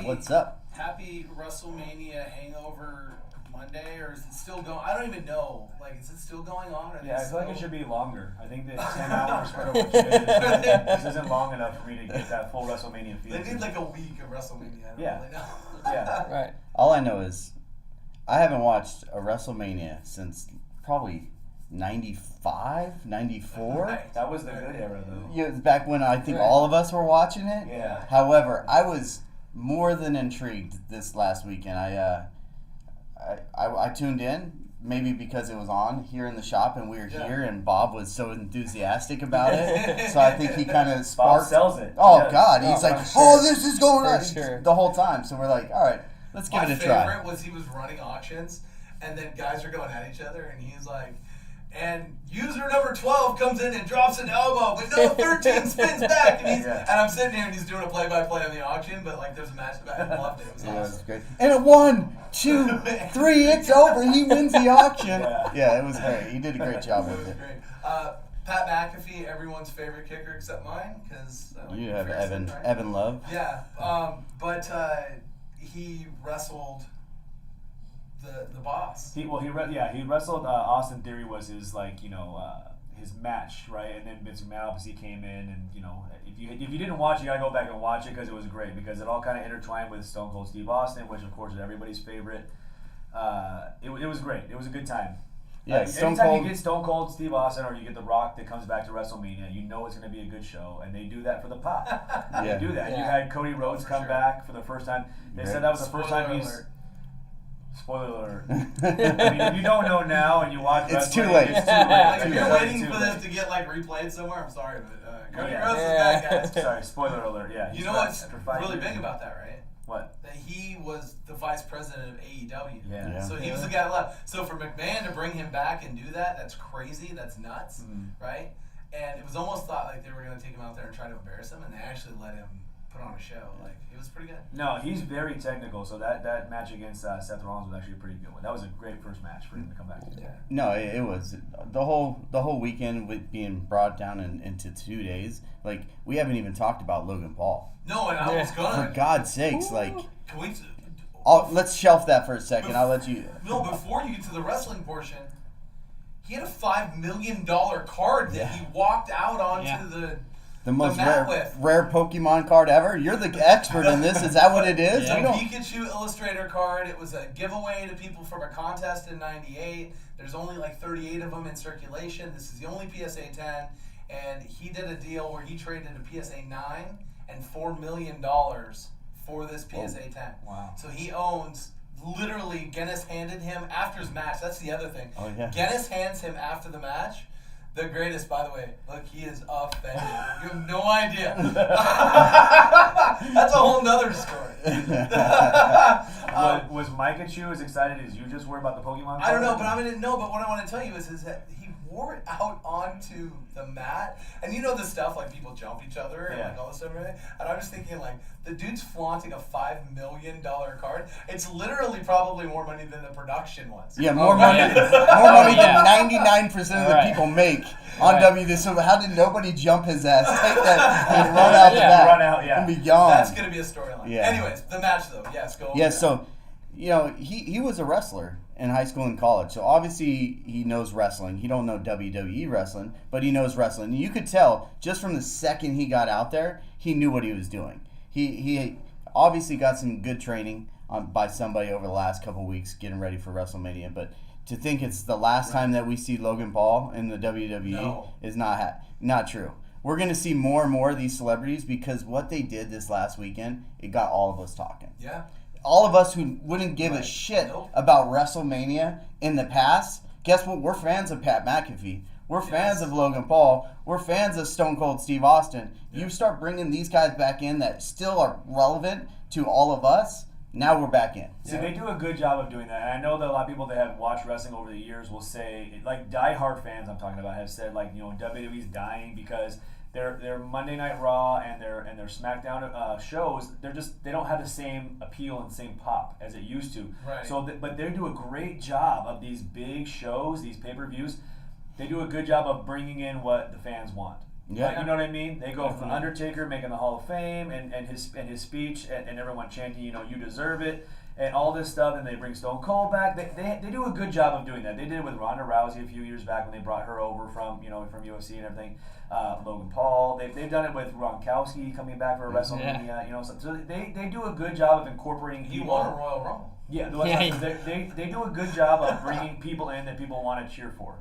What's up? Happy WrestleMania hangover Monday, or is it still going? I don't even know. Like, is it still going on? Or I feel like it should be longer. I think that 10 hours spread over 2 days. This isn't long enough for me to get that full WrestleMania feel. They need like a week of WrestleMania. I don't really know. Yeah. Right. All I know is I haven't watched a WrestleMania since probably 95, 94. Right. That was the good era, though. Yeah, it was back when I think all of us were watching it. Yeah. However, I was more than intrigued this last weekend. I tuned in, maybe because it was on here in the shop and we were here, and Bob was so enthusiastic about it. So I think he kind of Bob sparked. sells it. Oh Yes. God, he's like, sure. this is going For on sure. the whole time. So we're like, all right, let's give My it a try. favorite was he was running auctions, and then guys are going at each other, and he's like, and user number 12 comes in and drops an elbow, but no, 13 spins back, and and I'm sitting here and he's doing a play-by-play on the auction, but like there's a match about it. I loved it. It was Yeah, it awesome. was great. And it 1, 2, 3, it's over. He wins the auction. Yeah, it was great. He did a great job It with was it. great. Pat McAfee, everyone's favorite kicker except mine, because You have Evan Love. Yeah, but he wrestled the boss. He wrestled Austin Theory was his his match, right? And then Vince McMahon obviously came in, and if you didn't watch, you gotta go back and watch it because it was great, because it all kind of intertwined with Stone Cold Steve Austin, which of course is everybody's favorite. It was great. It was a good time. Yeah, anytime you get Stone Cold Steve Austin or you get The Rock that comes back to WrestleMania, you know it's going to be a good show, and they do that for the pop. They do that. Yeah. You had Cody Rhodes come back for the first time. They said that was the first time he's. Spoiler alert. I mean, if you don't know now and you watch It's too wrestling, late. It's too late. Like, if Too you're late. waiting Too for late. this to get like replayed somewhere, I'm sorry, but Cody Yeah. Rhodes is back, guys. Sorry, spoiler alert. Yeah. You he's know back what's after 5 really years. big about that, right? What? That he was the vice president of AEW. Yeah. So he was the guy left. So for McMahon to bring him back and do that, that's crazy. That's nuts, right? And it was almost thought like they were going to take him out there and try to embarrass him, and they actually let him put on a show. Like, it was pretty good. No, he's very technical. So that match against Seth Rollins was actually a pretty good one. That was a great first match for him to come back to. Yeah. No, it was the whole weekend with being brought down into 2 days. Like, we haven't even talked about Logan Paul. No, and I was gonna. For God's sakes, like, Can we? let's shelf that for a second. I'll let you. No, before you get to the wrestling portion, he had a $5 million card that he walked out onto The most mat with. rare Pokemon card ever. You're the expert in this. Is that what it is? It's a We don't- Pikachu Illustrator card. It was a giveaway to people from a contest in '98. There's only like 38 of them in circulation. This is the only PSA 10, and he did a deal where he traded a PSA 9 and $4 million for this PSA 10. Wow. So he owns. Literally, Guinness handed him after his match. That's the other thing. Oh, yeah. Guinness hands him after the match. The greatest, by the way. Look, he is offended. You have no idea. That's a whole nother story. Was Mikachu as excited as you just were about the Pokemon? I don't know, card? but I'm gonna know. But what I want to tell you is that he wore it out onto the mat, and you know the stuff like people jump each other and like all this stuff, right? And I'm just thinking like the dude's flaunting a $5 million card. It's literally probably more money than the production was. Yeah, more money than 99% of the Right. people make on Right. WD. So how did nobody jump his ass? Take that and run out the back. Run out, yeah. And be gone. That's gonna be a storyline. Yeah. Anyways, the match though. Yes, go. over Yeah, that. so, he was a wrestler in high school and college. So obviously he knows wrestling. He don't know WWE wrestling, but he knows wrestling. And you could tell just from the second he got out there, he knew what he was doing. He obviously got some good training by somebody over the last couple weeks getting ready for WrestleMania. But to think it's the last time that we see Logan Paul in the WWE is not true. We're going to see more and more of these celebrities because what they did this last weekend, it got all of us talking. Yeah. All of us who wouldn't give a shit about WrestleMania in the past, guess what? We're fans of Pat McAfee. We're fans of Logan Paul. We're fans of Stone Cold Steve Austin. You start bringing these guys back in that still are relevant to all of us, now we're back in. See, they do a good job of doing that. And I know that a lot of people that have watched wrestling over the years will say, like diehard fans I'm talking about have said, like, WWE's dying because their Monday Night Raw and their SmackDown shows, they don't have the same appeal and same pop as it used to. Right. So, but they do a great job of these big shows, these pay-per-views. They do a good job of bringing in what the fans want. Yeah. Like, you know what I mean? They go from Undertaker making the Hall of Fame and his speech and everyone chanting, you deserve it, and all this stuff, and they bring Stone Cold back. They do a good job of doing that. They did it with Ronda Rousey a few years back when they brought her over from UFC and everything. Logan Paul. They've done it with Gronkowski coming back for WrestleMania. So they do a good job of incorporating He people. won a Royal Rumble. Yeah, they do a good job of bringing people in that people want to cheer for.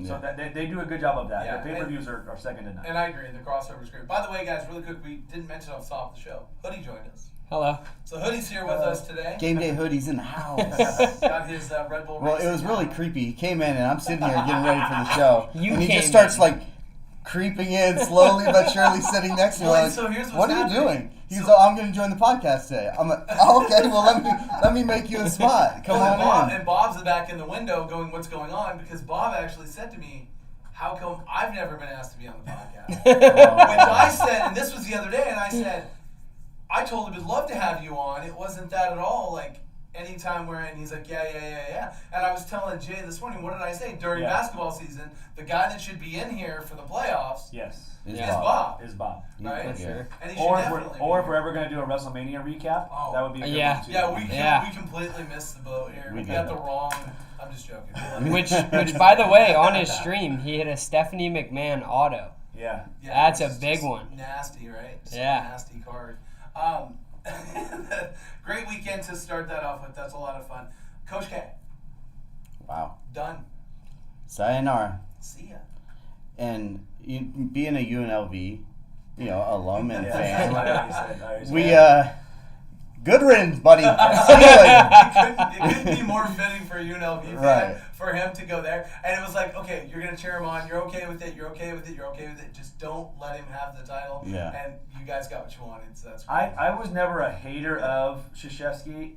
So they do a good job of that. Yeah, Their pay-per-views are second to none. And I agree, the crossover is great. By the way, guys, really quick, we didn't mention off the top of the show. Hoodie joined us. Hello. So Hoodie's here with us today. GameDay hoodies in the house. Got his Red Bull. Well, it was really creepy. He came in, and I'm sitting here getting ready for the show. And he came just starts, in. like, creeping in slowly but surely, sitting next to me. Well, Like, so here's what what's are you happening. doing? He goes, I'm going to join the podcast today. I'm like, oh, okay, well, let me make you a spot. Come on in. And Bob's back in the window going, what's going on? Because Bob actually said to me, how come I've never been asked to be on the podcast? Which I said, and this was the other day, and I said, I told him I'd love to have you on. It wasn't that at all. Like, anytime we're in, he's like, yeah. And I was telling Jay this morning, what did I say? During basketball season, the guy that should be in here for the playoffs is Bob. Is Bob. Right? For sure. And he should Or definitely if be we're here. ever going to do a WrestleMania recap, that would be a good Yeah. one too. Yeah, we completely missed the boat here. We We got did. the wrong. I'm just joking. Which, by the way, on his stream, he hit a Stephanie McMahon auto. Yeah. That's a it's big just one. Nasty, right? Just Yeah. A nasty card. Great weekend to start that off with. That's a lot of fun. Coach K, Wow. done. Sayonara. See ya. And being a UNLV, alum and fan, fan. we, good riddance, buddy. See you later. It couldn't be more fitting for a UNLV fan Right. for him to go there. And it was like, okay, you're going to cheer him on. You're okay with it. You're okay with it. You're okay with it. Just don't let him have the title. Yeah. And you guys got what you wanted. So that's great. I was never a hater of Krzyzewski.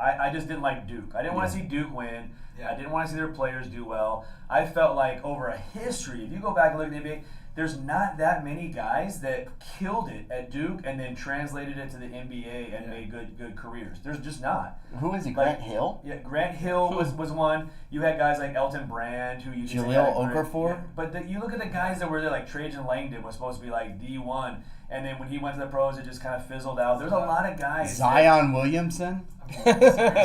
I just didn't like Duke. I didn't want to see Duke win. Yeah. I didn't want to see their players do well. I felt like over a history, if you go back and look at the NBA, there's not that many guys that killed it at Duke and then translated it to the NBA and made good careers. There's just not. Who is he? Grant Hill? Yeah, Grant Hill was one. You had guys like Elton Brand, who you could say Jaleel had a great- Okafor? yeah. But you look at the guys that were there, like Trajan Langdon was supposed to be like D1, and then when he went to the pros, it just kind of fizzled out. There's a lot of guys. Zion Williamson? That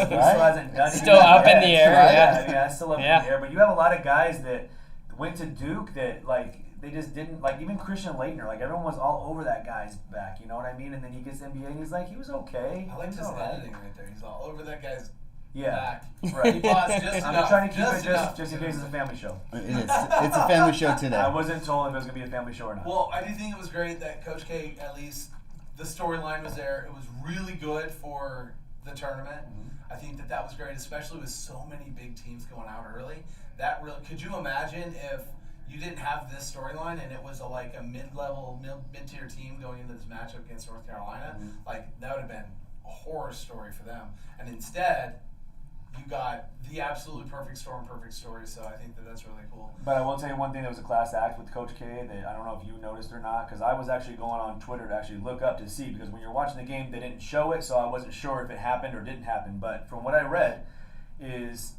still hasn't done Still up in the air, right? yeah. I mean, that's still up Yeah. in the air. But you have a lot of guys that went to Duke that like they just didn't like. Even Christian Laettner, like everyone was all over that guy's back. You know what I mean? And then he gets to NBA and he's like, he was okay. I like He his was all right. editing right there. He's all over that guy's Yeah. back. Right. He paused just I'm enough. trying to keep just it enough. just in case it's a family show. It is. It's a family show today. I wasn't told if it was gonna be a family show or not. Well, I do think it was great that Coach K, at least the storyline was there. It was really good for the tournament. I think that was great, especially with so many big teams going out early. That really, could you imagine if you didn't have this storyline and it was a mid-level, mid-tier team going into this matchup against North Carolina? Like, that would have been a horror story for them. And instead, you got the absolutely perfect storm, perfect story. So I think that's really cool. But I will tell you one thing that was a class act with Coach K that I don't know if you noticed or not, because I was actually going on Twitter to actually look up to see, because when you're watching the game, they didn't show it, so I wasn't sure if it happened or didn't happen. But from what I read is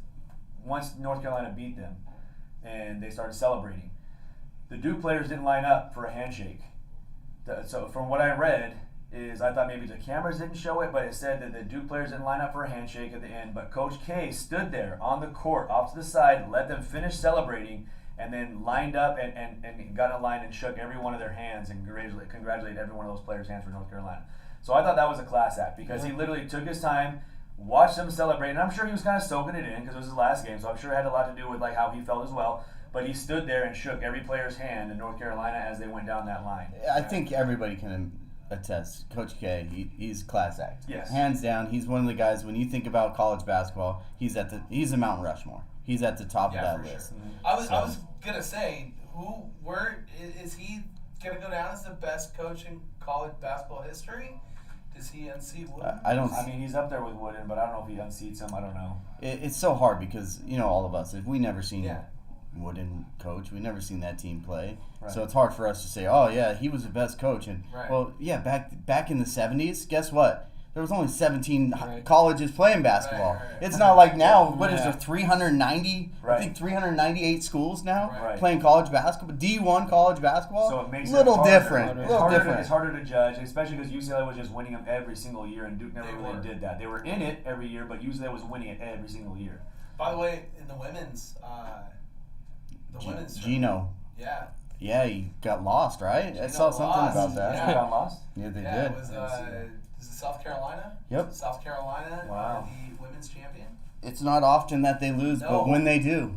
once North Carolina beat them and they started celebrating, the Duke players didn't line up for a handshake. So from what I read is I thought maybe the cameras didn't show it, but it said that the Duke players didn't line up for a handshake at the end. But Coach K stood there on the court, off to the side, let them finish celebrating, and then lined up and got in a line and shook every one of their hands and congratulated every one of those players' hands for North Carolina. So I thought that was a class act because he literally took his time, watched them celebrate, and I'm sure he was kind of soaking it in because it was his last game, so I'm sure it had a lot to do with like how he felt as well. But he stood there and shook every player's hand in North Carolina as they went down that line. I think everybody can attest. Coach K, he's class act. Yes. Hands down, he's one of the guys, when you think about college basketball, he's a Mount Rushmore. He's at the top of that for list. Sure. I was gonna say, where is he gonna go down as the best coach in college basketball history? Does he unseat Wooden? I mean, he's up there with Wooden, but I don't know if he unseats him. I don't know. It's so hard because, all of us, if we never seen Yeah. Wooden coach, we never seen that team play. Right. So it's hard for us to say, oh, yeah, he was the best coach. And, Right. well, yeah, back in the 70s, guess what? There was only 17 Right. colleges playing basketball. Right. It's not like now, what is Yeah. there, 390? Right. I think 398 schools now Right. playing college basketball, D1 college basketball. So it makes little it harder. different. It's Little harder, different. it's harder to judge, especially because UCLA was just winning them every single year, and Duke never They really were. did that. They were in it every year, but UCLA was winning it every single year. By the way, in the women's, Gino. yeah, Yeah, he got lost, right? I Gino saw something lost. about that. Yeah. You got lost? Yeah, they yeah, did. it was is it South Carolina? Yep. South Carolina, Wow. the women's champion. It's not often that they lose, No. but when they do,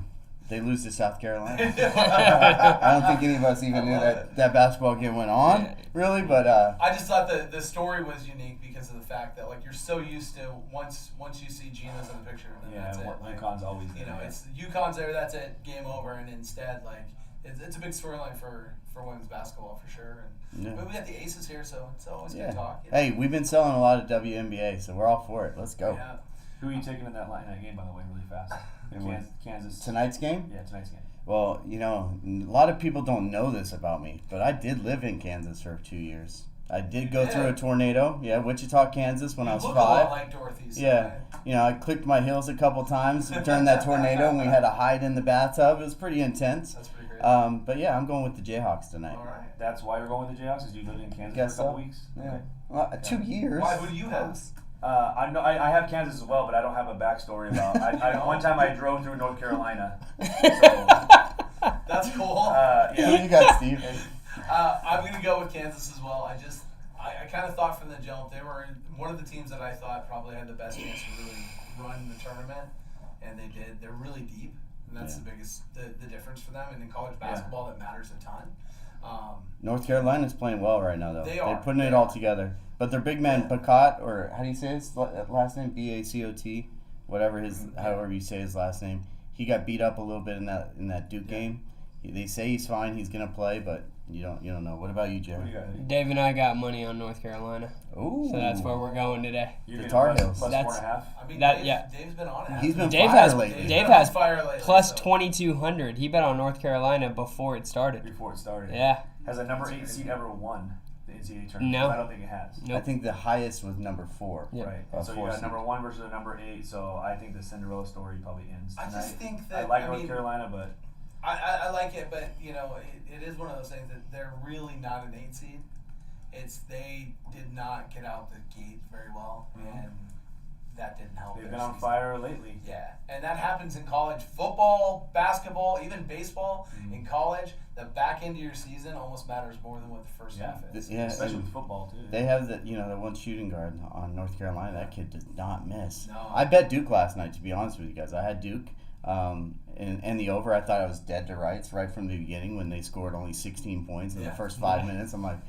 They lose to South Carolina. I don't think any of us even knew that basketball game went on, really. But I just thought the story was unique because of the fact that like you're so used to once you see Gino's in the picture, and then that's it. Like, UConn's always there. You know, it's UConn's there. That's it. Game over. And instead, like it's a big storyline for women's basketball for sure. And but we got the Aces here, so it's always good talk. You know? Hey, we've been selling a lot of WNBA, so we're all for it. Let's go. Yeah. Who are you taking in that game, by the way, really fast? Kansas. Tonight's game? Yeah, tonight's game. Well, you know, a lot of people don't know this about me, but I did live in Kansas for 2 years. I did go through a tornado. Yeah, Wichita, Kansas when I was 5. A lot like Dorothy's. Yeah. You know, I clicked my heels a couple times during that tornado, and we had to hide in the bathtub. It was pretty intense. That's pretty great. But yeah, I'm going with the Jayhawks tonight. All right. That's why you're going with the Jayhawks? Because you lived in Kansas Guess for a couple so. weeks? Yeah. Well, 2 years. Why? Who do you have? I have Kansas as well, but I don't have a backstory about. One time I drove through North Carolina. So, that's cool. Who you got, Steve? I'm going to go with Kansas as well. I kind of thought from the jump they were one of the teams that I thought probably had the best chance to really run the tournament, and they did. They're really deep, and that's the biggest the difference for them. And in college basketball, that matters a ton. North Carolina's playing well right now, though. They're putting it all together. But their big man, Bacot, or how do you say his last name? Bacot, however you say his last name. He got beat up a little bit in that Duke game. They say he's fine. He's gonna play, but you don't know. What about you, Jerry? Dave and I got money on North Carolina. Ooh. So that's where we're going today. The Tar Heels. Plus 4.5. I mean, That- Dave's been on it. He's been Dave fire has lately. Dave has fire lately, plus so. 2,200. He bet on North Carolina before it started. Before it started. Yeah. Has a number 8 seed ever won the NCAA tournament? No. I don't think it has. Nope. I think the highest was number 4. Yeah. Right. So you 4 got seed. number 1 versus a number 8. So I think the Cinderella story probably ends I tonight. just think that I like North Carolina, but I like it, but you know, it is one of those things that they're really not an 8 seed. They did not get out the gate very well, and that didn't help. they've their been on season. fire lately. Yeah, and that happens in college football, basketball, even baseball. In college, the back end of your season almost matters more than what the first half is. Yeah, Especially and with football too. they have the one shooting guard on North Carolina. That kid did not miss. No. I bet Duke last night. To be honest with you guys, I had Duke. And the over, I thought I was dead to rights right from the beginning when they scored only 16 points in the first 5 minutes. I'm like,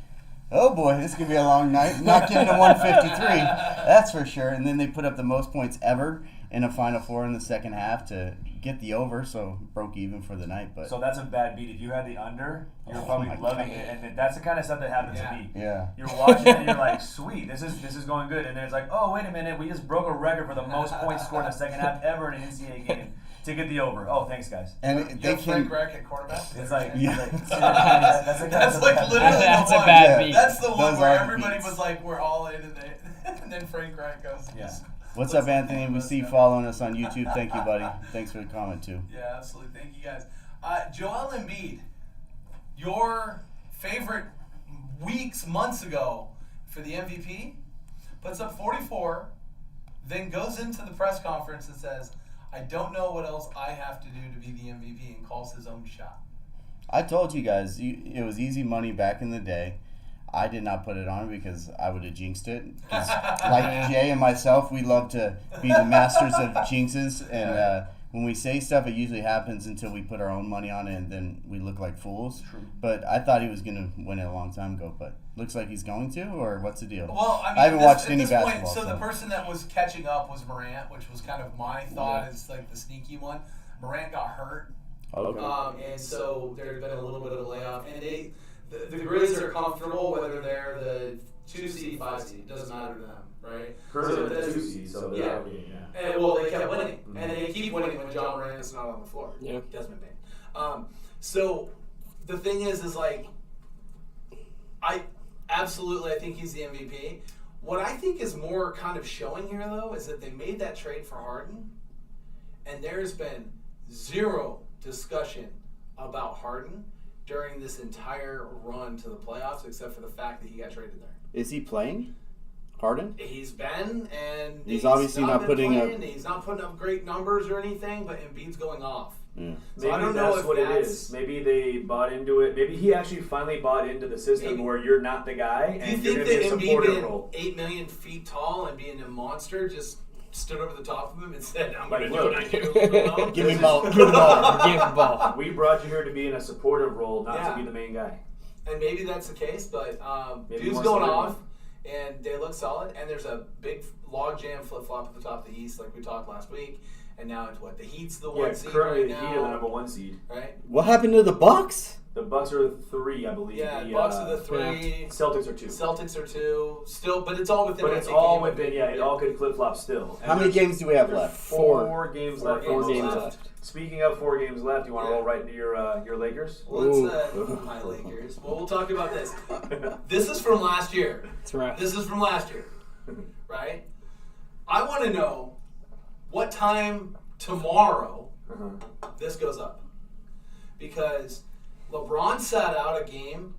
oh boy, this could be a long night. Not getting to 153, that's for sure. And then they put up the most points ever in a Final Four in the second half to get the over, so broke even for the night. But So that's a bad beat. If you had the under, you're Oh probably my loving God. it, and that's the kind of stuff that happens Yeah. to me. yeah, You're watching it and you're like, sweet, this is going good, and then it's like, oh wait a minute, we just broke a record for the most points scored in the second half ever in an NCAA game to get the over. Oh, thanks guys. and You they have Frank can. Reich at quarterback. It's like, Yeah. that's the kind of That's stuff like that happens. literally That's the a one. bad Yeah. beat. That's the one Those where are the everybody beats. was like, we're all in, and then Frank Reich goes. Yeah. What's up, Anthony? We see you following us on YouTube. Thank you, buddy. Thanks for the comment too. Yeah, absolutely. Thank you guys. Joel Imbiid, your favorite months ago for the MVP, puts up 44, then goes into the press conference and says, I don't know what else I have to do to be the MVP, and calls his own shot. I told you guys it was easy money back in the day. I did not put it on because I would have jinxed it. 'Cause like Jay and myself, we love to be the masters of jinxes. And when we say stuff, it usually happens until we put our own money on it, and then we look like fools. True. But I thought he was going to win it a long time ago. But looks like he's going to, or what's the deal? Well, I mean, I haven't watched any at this basketball. Point, so the person that was catching up was Morant, which was kind of my thought is like the sneaky one. Morant got hurt. Okay. And so there's been a little bit of a layoff. And the Grizz are comfortable whether they're the 2 seed, 5 seed. It doesn't matter to them, right? Currently that's- the 2 seed, so they're yeah. out game, yeah. And well, they kept winning, and they keep winning when John Morant is not on the floor. Yeah. Desmond Bain. So the thing is like, I think he's the MVP. What I think is more kind of showing here, though, is that they made that trade for Harden, and there's been zero discussion about Harden during this entire run to the playoffs, except for the fact that he got traded there. Is he playing? Harden? He's been, and He's obviously not been putting up- playing. He's not putting up great numbers or anything, but Embiid's going off. Yeah. So Maybe I don't know that's if what that's, it is. Maybe they bought into it. Maybe he actually finally bought into the system Maybe. where you're not the guy Do you and you're think going to that be a Embiid supportive being role. 8 million feet tall and being a monster just stood over the top of him and said, "I'm Like, going to do what I do." Give me the ball. Give me the ball. Give the ball. We brought you here to be in a supportive role, not Yeah. to be the main guy. And maybe that's the case, but Maybe dude's he wants going to off, and they look solid. And there's a big log jam flip flop at the top of the East, like we talked last week. And now it's what the Heat's the one seed currently right the now, Heat are the number 1 seed. right? What happened to the Bucks? The Bucks are 3, I believe. Yeah, the, Bucks are the 3. Celtics are 2. Celtics are 2. Still, but it's all within. But like, it's a all game of within, it all could flip flop still. How many games do we have There's left? 4 games left. Four almost games left. Speaking of 4 games left, you want to Yeah. roll right into your Lakers? Well, my Lakers. Well, we'll talk about this. This is from last year. That's right. This is from last year, right? I want to know what time tomorrow this goes up, because LeBron sat out a game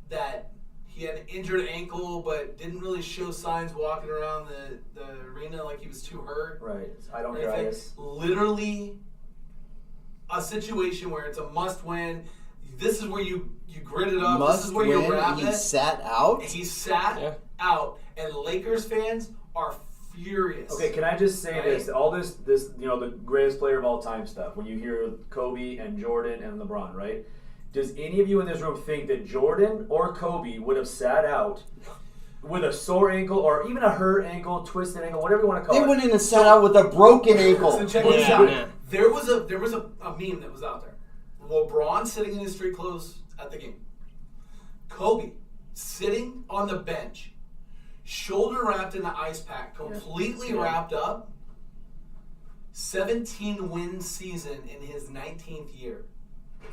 that he had an injured ankle, but didn't really show signs walking around the arena like he was too hurt. Right. I don't or care. anything. Literally a situation where it's a must-win. This is where you grit it up. This is where you wrap He it. sat out. He sat out, and Lakers fans are furious. Okay, can I just say Right? this? All this, the greatest player of all time stuff. When you hear Kobe and Jordan and LeBron, right? Does any of you in this room think that Jordan or Kobe would have sat out with a sore ankle or even a hurt ankle, twisted ankle, whatever you want to call They it? wouldn't have sat out with a broken ankle. So check this out. Yeah. There was a meme that was out there. LeBron sitting in his street clothes at the game. Kobe sitting on the bench, shoulder wrapped in the ice pack, completely wrapped up. 17-win season in his 19th year.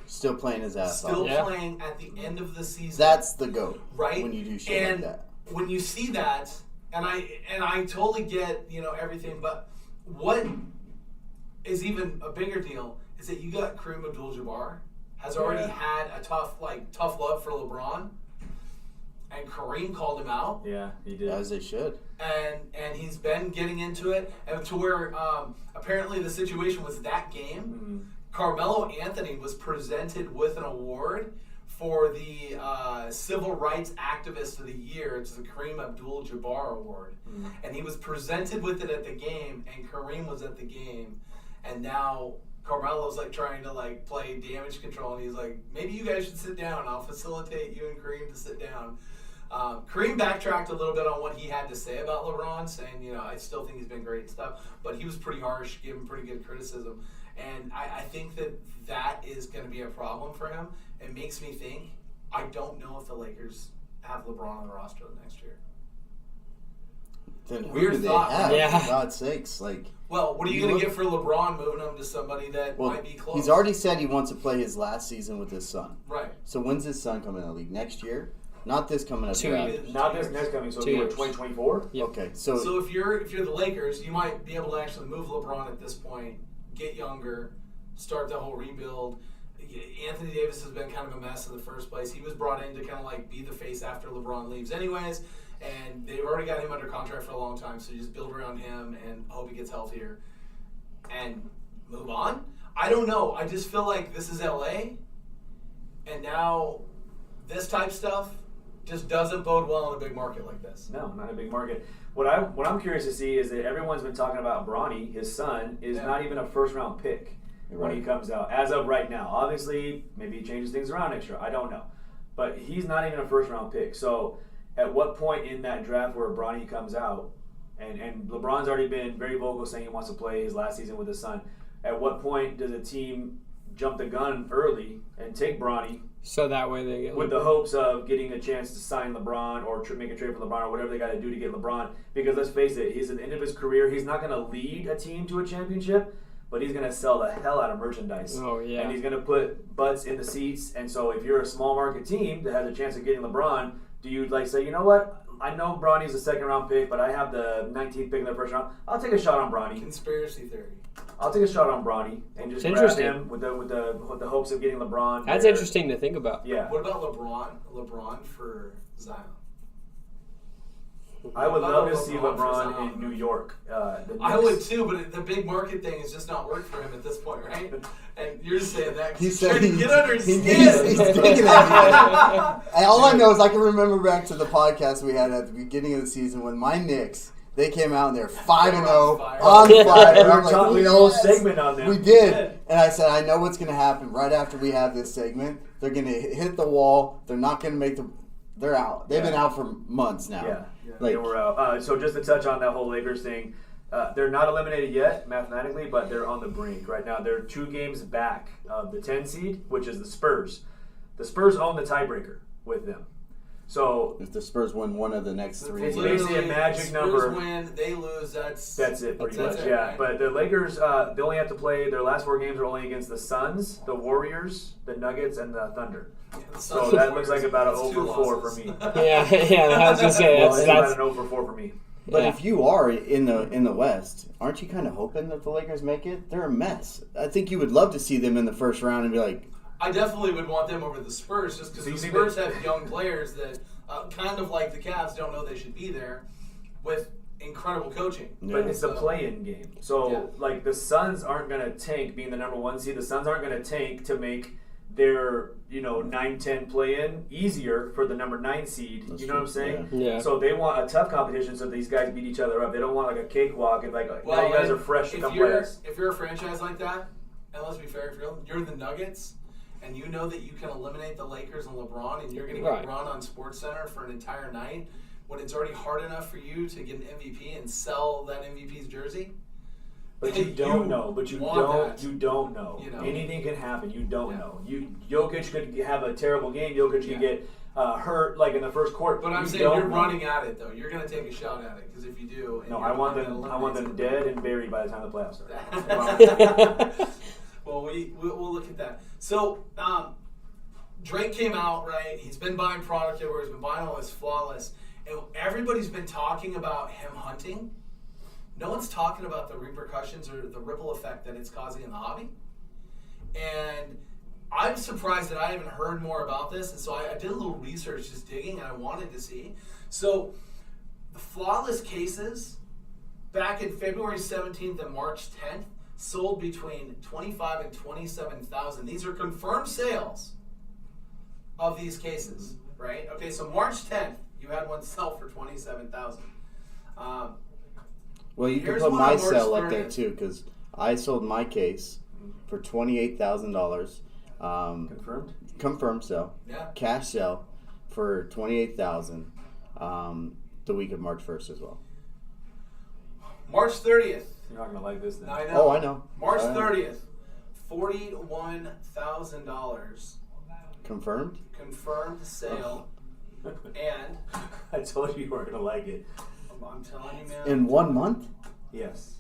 Still playing his ass Still off. Yeah. playing at the end of the season. That's the GOAT. right. When you do shit and like that. when you see that, and I totally get everything, but what is even a bigger deal is that you got Kareem Abdul-Jabbar has already had a tough love for LeBron, and Kareem called him out. Yeah, he did. As they should. And he's been getting into it, and to where apparently the situation was that game. Carmelo Anthony was presented with an award for the Civil Rights Activist of the Year. It's the Kareem Abdul-Jabbar Award. And he was presented with it at the game, and Kareem was at the game. And now Carmelo's trying to play damage control, and he's like, maybe you guys should sit down. I'll facilitate you and Kareem to sit down. Kareem backtracked a little bit on what he had to say about LeBron, saying, I still think he's been great and stuff, but he was pretty harsh, gave him pretty good criticism. And I think that is going to be a problem for him. It makes me think, I don't know if the Lakers have LeBron on the roster next year. Then who Weird do they thought, have? right? For God's sakes. Well, what are you You going to look- get for LeBron moving him to somebody that might be close? He's already said he wants to play his last season with his son. Right. So when's his son coming in the league? Next year? Not this coming up 2 draft. years. Not this next coming, so 2 it'll be years. 2024? Yep. Okay, so So if you're the Lakers, you might be able to actually move LeBron at this point, get younger, start the whole rebuild. Anthony Davis has been kind of a mess in the first place. He was brought in to kind of be the face after LeBron leaves anyways, and they've already got him under contract for a long time, so you just build around him and hope he gets healthier and move on. I don't know. I just feel like this is LA, and now this type stuff just doesn't bode well in a big market like this. No, not a big market. What I'm curious to see is that everyone's been talking about Bronny, his son, is not even a first-round pick when he comes out, as of right now. Obviously, maybe he changes things around next year. I don't know. But he's not even a first-round pick. So at what point in that draft where Bronny comes out, and LeBron's already been very vocal saying he wants to play his last season with his son, at what point does a team jump the gun early and take Bronny So that way they get with the hopes of getting a chance to sign LeBron or make a trade for LeBron or whatever they got to do to get LeBron? Because let's face it, he's at the end of his career. He's not going to lead a team to a championship, but he's going to sell the hell out of merchandise. Oh, yeah. And he's going to put butts in the seats. And so if you're a small market team that has a chance of getting LeBron, do you say, you know what? I know Bronny's a second-round pick, but I have the 19th pick in the first round. I'll take a shot on Bronny. Conspiracy theory. I'll take a shot on Bronny and just It's grab interesting. him with the hopes of getting LeBron. That's there. interesting to think about. Yeah. What about LeBron for Zion? I would love to see LeBron for LeBron Zion. in New York. I would too, but the big market thing has just not worked for him at this point, right? And you're just saying that 'cause he he's said trying to get under his he's skin. digging at me. And all I know is I can remember back to the podcast we had at the beginning of the season when my Knicks They came out and they're 5-0 fire. on fire. I'm like, We did a whole segment on them. We did. And I said, I know what's going to happen right after we have this segment. They're going to hit the wall. They're not going to make the. They're out. They've been out for months now. Yeah. Like, They were out. So just to touch on that whole Lakers thing, they're not eliminated yet mathematically, but they're on the brink right now. They're 2 games back of the 10 seed, which is the Spurs. The Spurs own the tiebreaker with them. So if the Spurs win one of the next 3 It's games, basically a magic Spurs number. win, they lose. That's it, pretty That's much. it, Yeah, right? but the Lakers, they only have to play. Their last 4 games are only against the Suns, the Warriors, the Nuggets, and the Thunder. So that looks like about an 0 for 4 for me. Yeah, I was gonna say Well, it's about that's an 0 for 4 for me. But yeah. if you are in the West, aren't you kind of hoping that the Lakers make it? They're a mess. I think you would love to see them in the first round and be like, I definitely would want them over the Spurs just because So you the think Spurs that- have young players that kind of like the Cavs don't know they should be there with incredible coaching. But it's the So- play-in game. So, Yeah. like, the Suns aren't going to tank being the number 1 seed. The Suns aren't going to tank to make their, 9-10 play-in easier for the number 9 seed. That's You know what I'm true, saying? yeah. So they want a tough competition so these guys beat each other up. They don't want, like, a cakewalk and, like, now you guys are fresh to if come you're, play us. if you're a franchise like that, and let's be fair, if you're the Nuggets, and you know that you can eliminate the Lakers and LeBron, and you're going to get Right. run on SportsCenter for an entire night, when it's already hard enough for you to get an MVP and sell that MVP's jersey. But you don't know. But you want that. don't know. You know. Anything can happen. You don't Yeah. know. Jokic could have a terrible game. Jokic could get hurt like in the first quarter. But I'm You saying don't you're know. running at it though. You're going to take a shot at it because if you do, and No, you're I want the one them. that I want them eliminates dead and buried by the time the playoffs start. Well, we'll look at that. So Drake came out, right? He's been buying product everywhere. He's been buying all this Flawless, and everybody's been talking about him hunting. No one's talking about the repercussions or the ripple effect that it's causing in the hobby. And I'm surprised that I haven't heard more about this. And so I did a little research, just digging, and I wanted to see. So the Flawless cases back in February 17th and March 10th sold between 25 and 27,000. These are confirmed sales of these cases, right? Okay, so March 10th, you had one sell for 27,000. well, you can Here's put what my I'm more sale up there experienced. too, because I sold my case for $28,000. Confirmed. Confirmed sale. Yeah. Cash sale for $28,000 the week of March 1st as well. March 30th. You're not gonna like this then. I know. Oh, I know. March I know. 30th, $41,000 Confirmed? confirmed sale, and I told you weren't gonna like it. I'm telling you, man. In 1 month? Yes.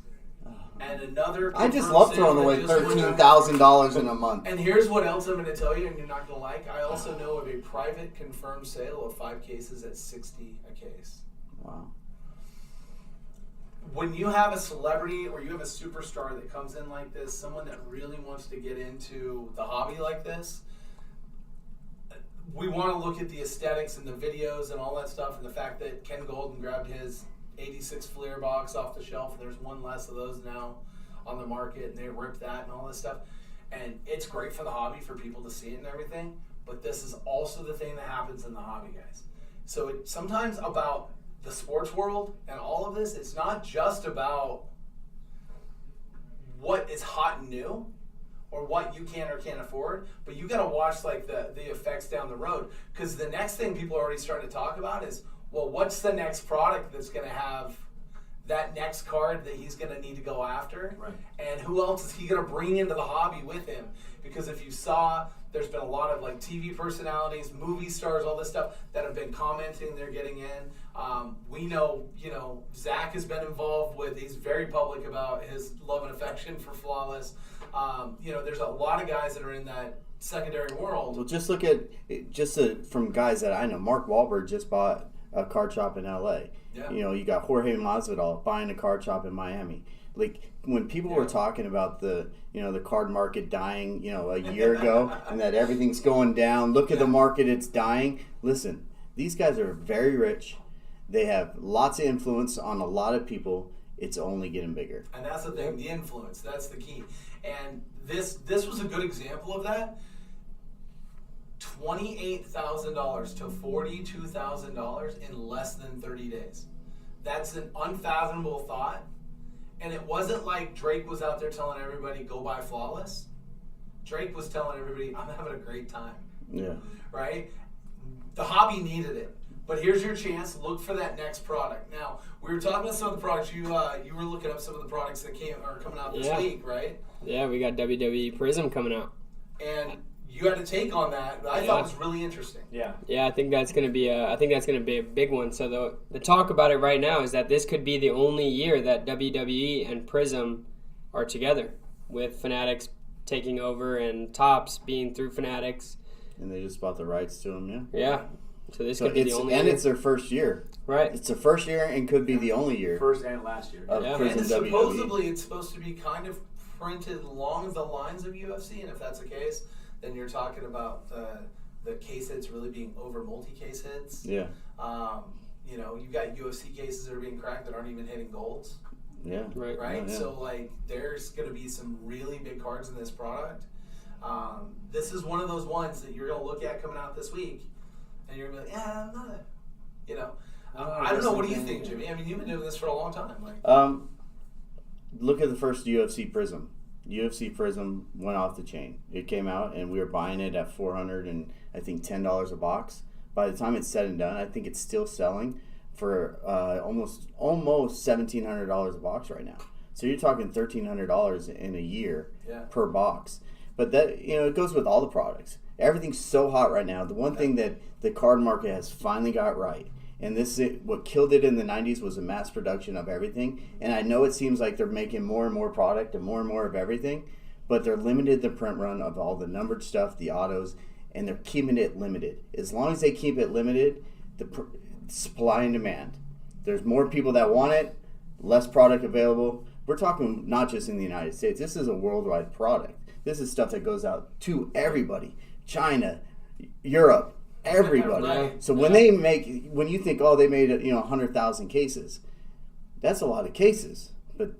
And another. I just confirmed love sale throwing that away just went out. $13,000 in a month. And here's what else I'm going to tell you, and you're not going to like. I also know of a private confirmed sale of 5 cases at $60 a case. Wow. When you have a celebrity or you have a superstar that comes in like this, someone that really wants to get into the hobby like this, we want to look at the aesthetics and the videos and all that stuff, and the fact that Ken Golden grabbed his 86 Fleer box off the shelf. There's one less of those now on the market, and they ripped that and all this stuff. And it's great for the hobby for people to see it and everything, but this is also the thing that happens in the hobby, guys. So it's sometimes about the sports world and all of this, it's not just about what is hot and new or what you can or can't afford, but you got to watch like the effects down the road, because the next thing people are already starting to talk about is, well, what's the next product that's going to have that next card that he's going to need to go after, Right. and who else is he going to bring into the hobby with him? Because if you saw, there's been a lot of like TV personalities, movie stars, all this stuff that have been commenting they're getting in. We know, Zach has been involved with, he's very public about his love and affection for Flawless. There's a lot of guys that are in that secondary world. Well, just look at from guys that I know. Mark Wahlberg just bought a card shop in L.A. Yeah. You got Jorge Masvidal buying a card shop in Miami. Like when people were talking about the card market dying, a year ago, and that everything's going down. Look at the market; it's dying. Listen, these guys are very rich. They have lots of influence on a lot of people. It's only getting bigger. And that's the thing, the influence, that's the key. And this was a good example of that. $28,000 to $42,000 in less than 30 days. that's an unfathomable thought. And it wasn't like Drake was out there telling everybody, go buy Flawless. Drake was telling everybody, I'm having a great time. Yeah. Right? The hobby needed it. But here's your chance. Look for that next product. Now, we were talking about some of the products. You were looking up some of the products that are coming out this week, right? Yeah, we got WWE Prism coming out. And you had a take on that. I thought it was really interesting. Yeah. Yeah, I think that's gonna be a big one. So the talk about it right now is that this could be the only year that WWE and Prism are together, with Fanatics taking over and Topps being through Fanatics. And they just bought the rights to them, yeah. Yeah. So this could be the only year. And it's their first year. Right. It's their first year and could be the only year. First and last year. Of Prism And WWE. supposedly it's supposed to be kind of printed along the lines of UFC, and if that's the case, then you're talking about the case hits really being over multi-case hits. Yeah. You've got UFC cases that are being cracked that aren't even hitting golds. Yeah. Right? Yeah. So, there's going to be some really big cards in this product. This is one of those ones that you're going to look at coming out this week, and you're going to be like, yeah, I'm not I don't know. What do you think, Jimmy? I mean, you've been doing this for a long time. Look at the first UFC Prism. UFC Prism went off the chain. It came out, and we were buying it at $410 a box. By the time it's said and done, I think it's still selling for almost $1,700 a box right now. So you're talking $1,300 in a year per box. But that it goes with all the products. Everything's so hot right now. The one thing that the card market has finally got right, and what killed it in the 90s was the mass production of everything. And I know it seems like they're making more and more product and more of everything, but they're limited the print run of all the numbered stuff, the autos, and they're keeping it limited. As long as they keep it limited, the supply and demand. There's more people that want it, less product available. We're talking not just in the United States. This is a worldwide product. This is stuff that goes out to everybody. China, Europe, everybody. Right. So when you think, they made 100,000 cases, that's a lot of cases, but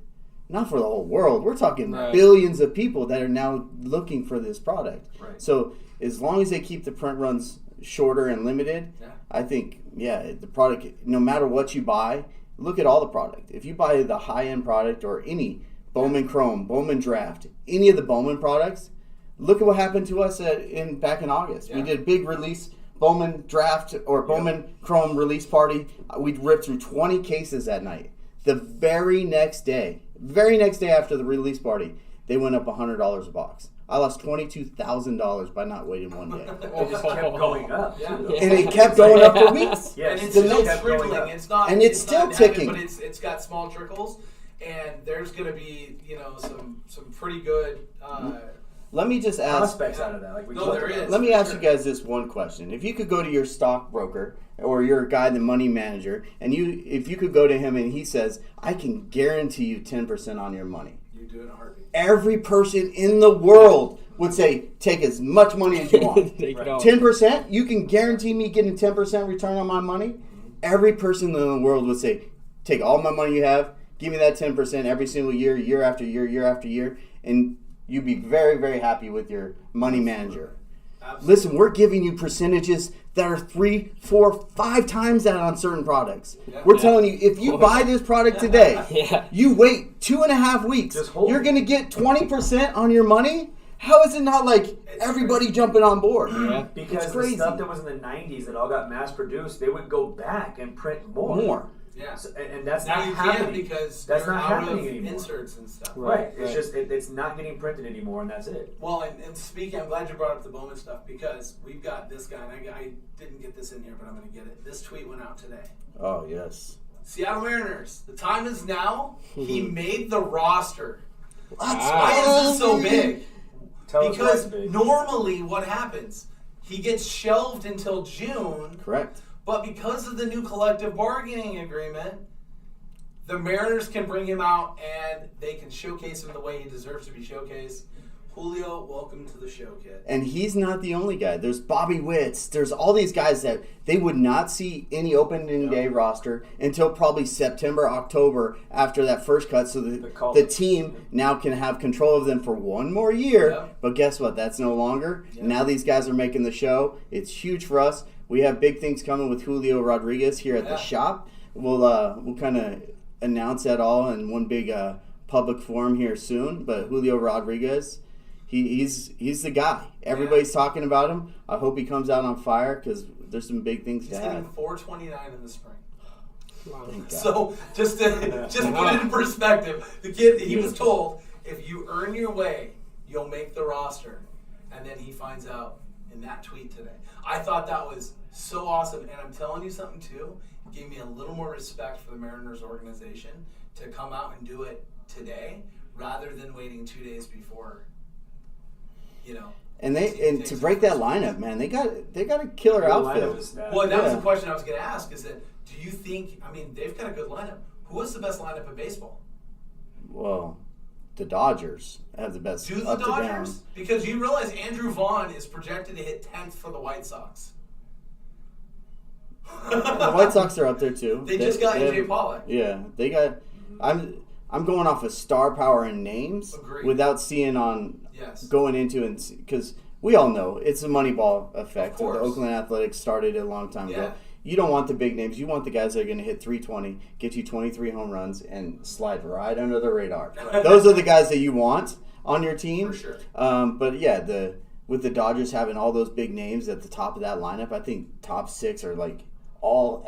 not for the whole world. We're talking billions of people that are now looking for this product. Right. So as long as they keep the print runs shorter and limited, I think the product, no matter what you buy, look at all the product. If you buy the high-end product or any Bowman Chrome, Bowman Draft, any of the Bowman products, look at what happened to us back in August. Yeah. We did a big release, Bowman Draft or Bowman Chrome release party. We ripped through 20 cases that night. The very next day after the release party, they went up $100 a box. I lost $22,000 by not waiting one day. It just kept going up. Yeah. And it kept going up for weeks. Yes. And it's trickling. It's not. And it's still ticking. But it's got small trickles, and there's going to be some pretty good. Let me just ask. Prospects out of that. There is. Let me ask you guys this one question. If you could go to your stockbroker or your guy, the money manager, and if you could go to him and he says, I can guarantee you 10% on your money. You do it in a heartbeat. Every person in the world would say, take as much money as you want. 10%? You can guarantee me getting 10% return on my money? Every person in the world would say, take all my money you have, give me that 10% every single year, year after year, year after year, and you'd be very, very happy with your money manager. Absolutely. Listen, we're giving you percentages that are 3, 4, 5 times that on certain products. Yeah. We're telling you, if you buy this product today, you wait 2.5 weeks, you're going to get 20% on your money? How is it not like everybody jumping on board? Yeah. Because the stuff that was in the 90s that all got mass produced, they would go back and print more. Yeah, so, and that's now not you happening can't because that's you're not out happening of anymore. Inserts and stuff. Right. It's just it's not getting printed anymore, and that's it. Well, and speaking, I'm glad you brought up the Bowman stuff because we've got this guy, and I didn't get this in here, but I'm going to get it. This tweet went out today. Oh yes. Seattle Mariners. The time is now. He made the roster. Why is this so big? Because normally what happens? He gets shelved until June. Correct. But because of the new collective bargaining agreement, the Mariners can bring him out and they can showcase him the way he deserves to be showcased. Julio, welcome to the show, kid. And he's not the only guy. There's Bobby Witts. There's all these guys that they would not see any opening day roster until probably September, October after that first cut. So the team now can have control of them for one more year. Yep. But guess what? That's no longer. Yep. Now these guys are making the show. It's huge for us. We have big things coming with Julio Rodriguez here at the shop. we'll kind of announce that all in one big public forum here soon. But Julio Rodriguez, he's the guy. Everybody's talking about him. I hope he comes out on fire because there's some big things to He's have. hitting 429 in the spring. Wow. So just put it in perspective, the kid, he was told, if you earn your way, you'll make the roster. And then he finds out in that tweet today. I thought that was so awesome. And I'm telling you something, too. It gave me a little more respect for the Mariners organization to come out and do it today rather than waiting 2 days before, And to break that lineup, man, they got a killer outfield. Well, that was the question I was going to ask, is that do you think, they've got a good lineup. Who is the best lineup in baseball? Well, the Dodgers have the best. Do the up to down. Dodgers? Because you realize Andrew Vaughn is projected to hit 10th for the White Sox. The White Sox are up there too. They just got AJ Pollock. Yeah, they got. I'm going off of star power and names. Agreed. Without seeing on Yes. going into and because we all know it's a Moneyball effect. Of course. The Oakland Athletics started it a long time Yeah. ago. You don't want the big names. You want the guys that are going to hit 320, get you 23 home runs, and slide right under the radar. Those are the guys that you want on your team. For sure. But yeah, with the Dodgers having all those big names at the top of that lineup, I think top 6 are like all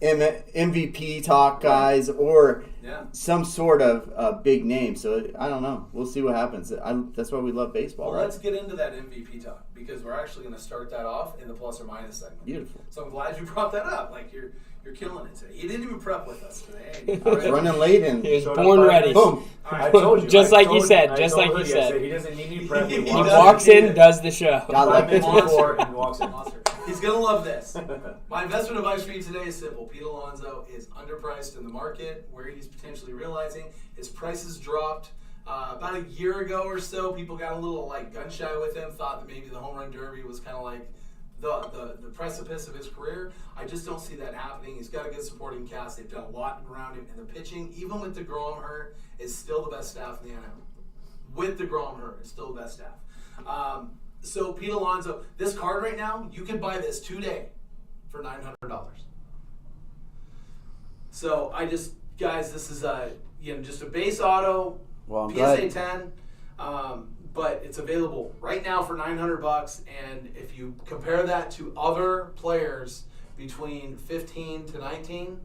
MVP talk guys or some sort of big name. So I don't know. We'll see what happens. That's why we love baseball, Well, right? let's get into that MVP talk because we're actually going to start that off in the plus or minus segment. Beautiful. So I'm glad you brought that up. Like you're killing it today. You didn't even prep with us today. I was running late and He was born ready. boom. I told you. Just I like you told- said, I just told like you Hoodie, I said. He doesn't need any prep. He He doesn't walks need in, it. does the show. God, 5 minutes before and walks in. Monster. He's going to love this. My investment advice for you today is simple. Pete Alonso is underpriced in the market where he's potentially realizing his prices dropped. About a year ago or so, people got a little gun shy with him, thought that maybe the home run derby was kind of like the precipice of his career. I just don't see that happening. He's got a good supporting cast. They've done a lot around him. And the pitching, even with DeGrom hurt, is still the best staff in the NL. With DeGrom hurt, it's still the best staff. So Pete Alonso, this card right now, you could buy this today for $900. So guys, this is just a base auto, Well, I'm PSA glad. 10, but it's available right now for $900. And if you compare that to other players between 15 to 19,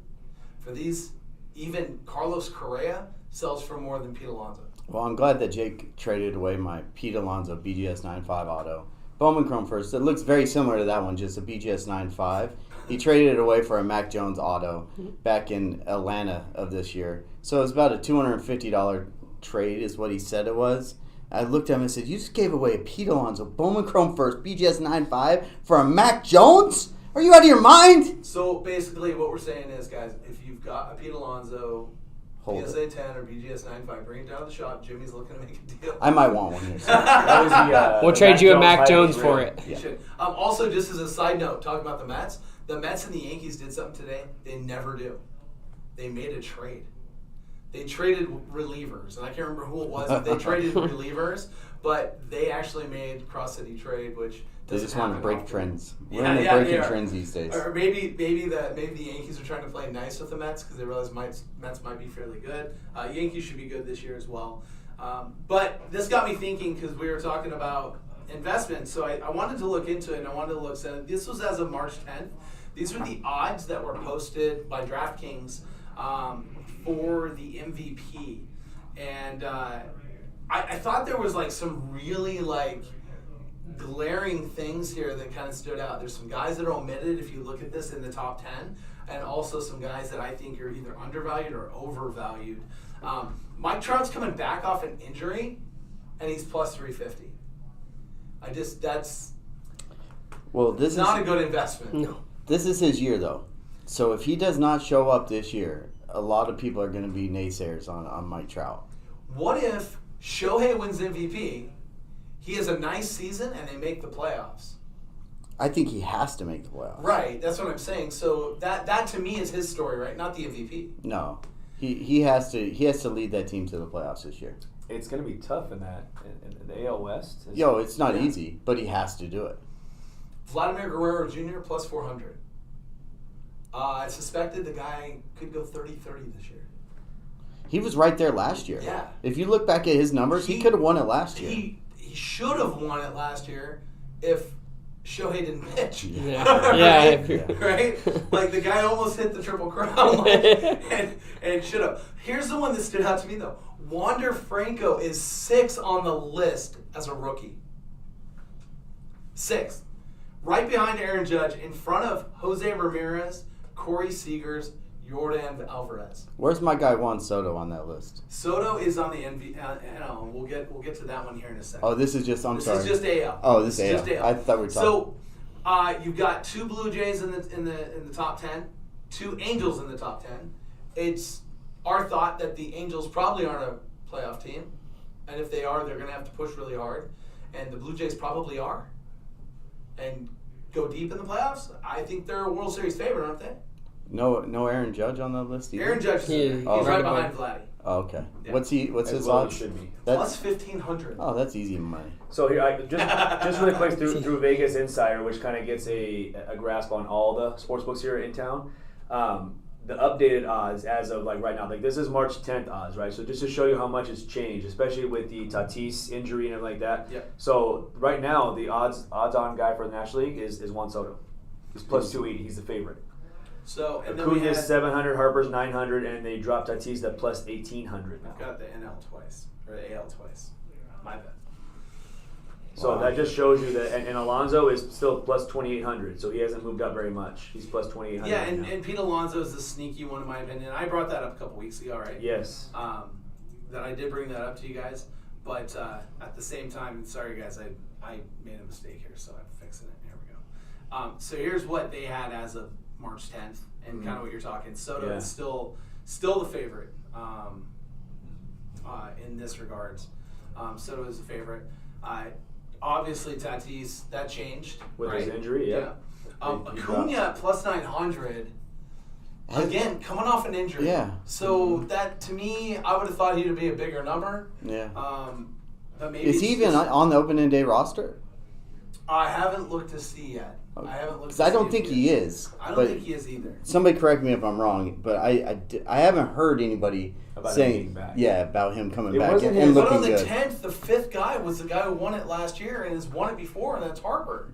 for these, even Carlos Correa sells for more than Pete Alonso. Well, I'm glad that Jake traded away my Pete Alonso BGS 9.5 auto. Bowman Chrome first. It looks very similar to that one, just a BGS 9.5. He traded it away for a Mac Jones auto back in Atlanta of this year. So it was about a $250 trade is what he said it was. I looked at him and said, you just gave away a Pete Alonso Bowman Chrome first BGS 9.5 for a Mac Jones? Are you out of your mind? So basically what we're saying is, guys, if you've got a Pete Alonso Hold PSA it. 10 or BGS 9.5, bring it down to the shop. Jimmy's looking to make a deal. I might want one here soon. That was the, We'll the trade you a Mac highlight Jones reel. for it. You should. Also, just as a side note, talking about the Mets and the Yankees did something today they never do. They made a trade. They traded relievers, and I can't remember who it was. But they traded relievers, but they actually made cross-city trade, which They just want to break trends. We're Yeah, in yeah, breaking they are. trends these days. Or maybe the Yankees are trying to play nice with the Mets because they realize Mets might be fairly good. Yankees should be good this year as well. But this got me thinking because we were talking about investments. So I wanted to look into it, and I wanted to look. So this was as of March 10th. These are the odds that were posted by DraftKings for the MVP. And I thought there was some really glaring things here that kind of stood out. There's some guys that are omitted if you look at this in the top 10, and also some guys that I think are either undervalued or overvalued. Mike Trout's coming back off an injury, and he's plus 350. That's This not is a good investment. No. This is his year, though. So if he does not show up this year, a lot of people are going to be naysayers on Mike Trout. What if Shohei wins MVP, he has a nice season, and they make the playoffs? I think he has to make the playoffs. Right, that's what I'm saying. So that to me is his story, right? Not the MVP. No, he has to lead that team to the playoffs this year. It's going to be tough in the AL West. It's not easy, but he has to do it. Vladimir Guerrero Jr. plus 400. I suspected the guy could go 30-30 this year. He was right there last year. Yeah. If you look back at his numbers, he could have won it last year. He should have won it last year if Shohei didn't pitch. Yeah. right? Yeah. Right? Like the guy almost hit the Triple Crown and should have. Here's the one that stood out to me though. Wander Franco is 6 on the list as a rookie. 6. Right behind Aaron Judge, in front of Jose Ramirez, Corey Seagers, Yordan Alvarez. Where's my guy Juan Soto on that list? Soto is on the NL. We'll get to that one here in a second. Oh, this is just. I'm sorry. This is just AL. Oh, this is just AL. I thought we were talking. So, you've got 2 Blue Jays in the top 10, 2 Angels in the top 10. It's our thought that the Angels probably aren't a playoff team, and if they are, they're going to have to push really hard, and the Blue Jays probably are, and go deep in the playoffs. I think they're a World Series favorite, aren't they? No Aaron Judge on that list either? Aaron Judge is in there. He's Oh. right behind Vladdy. Oh, okay. Yeah. What's As his well it odds? should be. Plus 1,500. Oh, that's easy money. So here, just really quick through Vegas Insider, which kind of gets a grasp on all the sports books here in town. The updated odds as of like right now, like this is March 10th odds, right? So just to show you how much it's changed, especially with the Tatis injury and everything like that. Yep. So right now, the odds-on guy for the National League is Juan Soto. He's plus 280. He's the favorite. So, and then we Acuna's had 700, Harper's 900, and they dropped Tatis to plus 1,800 now. got the NL twice, or the AL twice. My bad. So that just shows you that, and Alonso is still plus 2,800, so he hasn't moved up very much. He's plus 2,800. Yeah, right now. and Pete Alonso is the sneaky one in my opinion. I brought that up a couple weeks ago, right? Yes. That I did bring that up to you guys, but at the same time, sorry guys, I made a mistake here, so I'm fixing it. Here we go. So here's what they had as of March 10th, and kind of what you're talking. Soto is still the favorite in this regards. Soto is the favorite. Obviously, Tatis, that changed. With right? his injury, yeah. He Acuna at plus 900. Again, coming off an injury. Yeah. So that, to me, I would have thought he would be a bigger number. Yeah. But maybe Is he even on the opening day roster? I haven't looked to see yet. I haven't looked. Because I don't think he is. I don't but think he is either. Somebody correct me if I'm wrong, but I haven't heard anybody About him saying being back. about him coming It back wasn't and his- But looking on the good. 10th, the 5th guy was the guy who won it last year and has won it before, and that's Harper.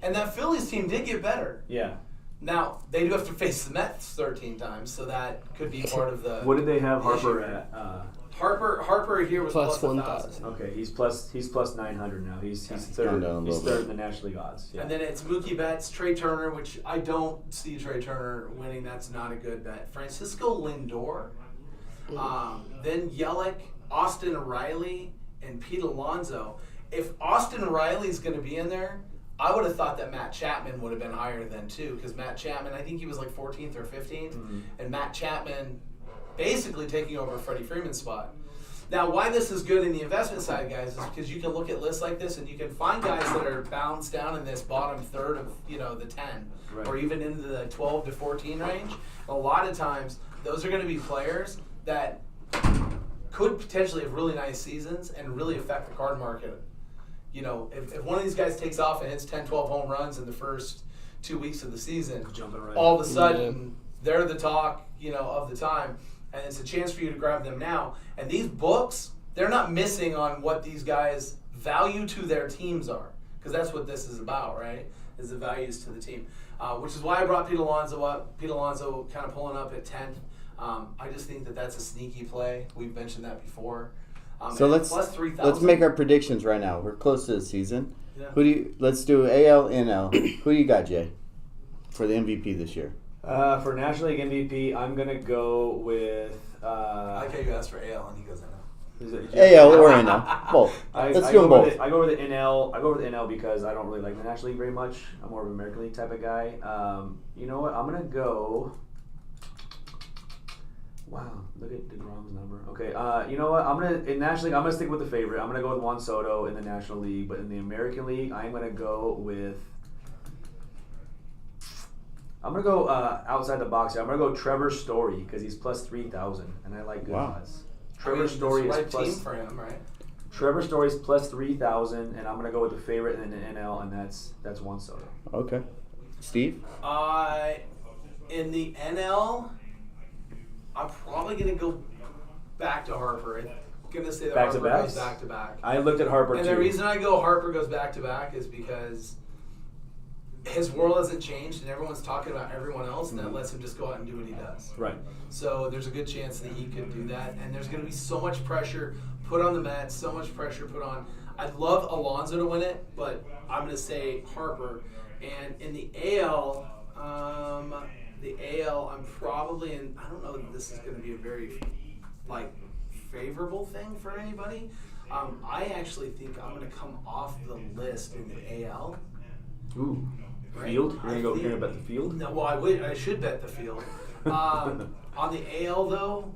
And that Phillies team did get better. Yeah. Now, they do have to face the Mets 13 times, so that could be part of the... What did they have Harper issue. at? Harper here was Plus plus 1,000. Okay, he's plus 900 now. He's gone third. down a He's little third bit. in the National League odds. Yeah. And then it's Mookie Betts, Trey Turner, which I don't see Trey Turner winning. That's not a good bet. Francisco Lindor. Then Yelich, Austin Riley, and Pete Alonso. If Austin Riley's going to be in there, I would have thought that Matt Chapman would have been higher than too, because Matt Chapman, I think he was like 14th or 15th, and Matt Chapman basically taking over Freddie Freeman's spot. Now, why this is good in the investment side, guys, is because you can look at lists like this and you can find guys that are bounced down in this bottom third of the 10, Right. or even into the 12 to 14 range. A lot of times, those are going to be players that could potentially have really nice seasons and really affect the card market. You know, if one of these guys takes off and hits 10, 12 home runs in the first 2 weeks of the season, Jumping right all of a sudden they're the talk, of the time, and it's a chance for you to grab them now. And these books, they're not missing on what these guys' value to their teams are, because that's what this is about, right? Is the values to the team, which is why I brought Pete Alonso up. Pete Alonso kind of pulling up at 10th. I just think that that's a sneaky play. We've mentioned that before. So and let's plus 3,000. let's make our predictions right now. We're close to the season. Yeah. Let's do AL, NL. Who do you got, Jay, for the MVP this year? For National League MVP, I'm gonna go with. I like how you asked for AL and he goes, Is it AL or NL, both. Let's do them both. I go with the NL. I go with the NL because I don't really like the National League very much. I'm more of an American League type of guy. You know what? I'm gonna go. Wow, look at DeGrom's number. Okay, you know what? In National League, I'm gonna stick with the favorite. I'm gonna go with Juan Soto in the National League, but in the American League, I'm gonna go with. I'm gonna go outside the box here. I'm gonna go Trevor Story because he's plus 3,000, and I like good odds. Trevor Story is is right plus. team for him, right? Trevor Story's plus 3,000, and I'm gonna go with the favorite in the NL, and that's Juan Soto. Okay. Steve? In the NL, I'm probably going to go back to Harper. I'm going to say that Harper goes back to back. I looked at Harper, and too. The reason I go Harper goes back to back is because his world hasn't changed, and everyone's talking about everyone else, and that lets him just go out and do what he does. Right. So there's a good chance that he could do that, and there's going to be so much pressure put on the Mets, so much pressure put on. I'd love Alonso to win it, but I'm going to say Harper. And in the AL, I'm probably in. I don't know that this is going to be a very favorable thing for anybody. I actually think I'm going to come off the list in the AL. Ooh. Right? Field? You're going to bet the field? No, well, I should bet the field. On the AL, though,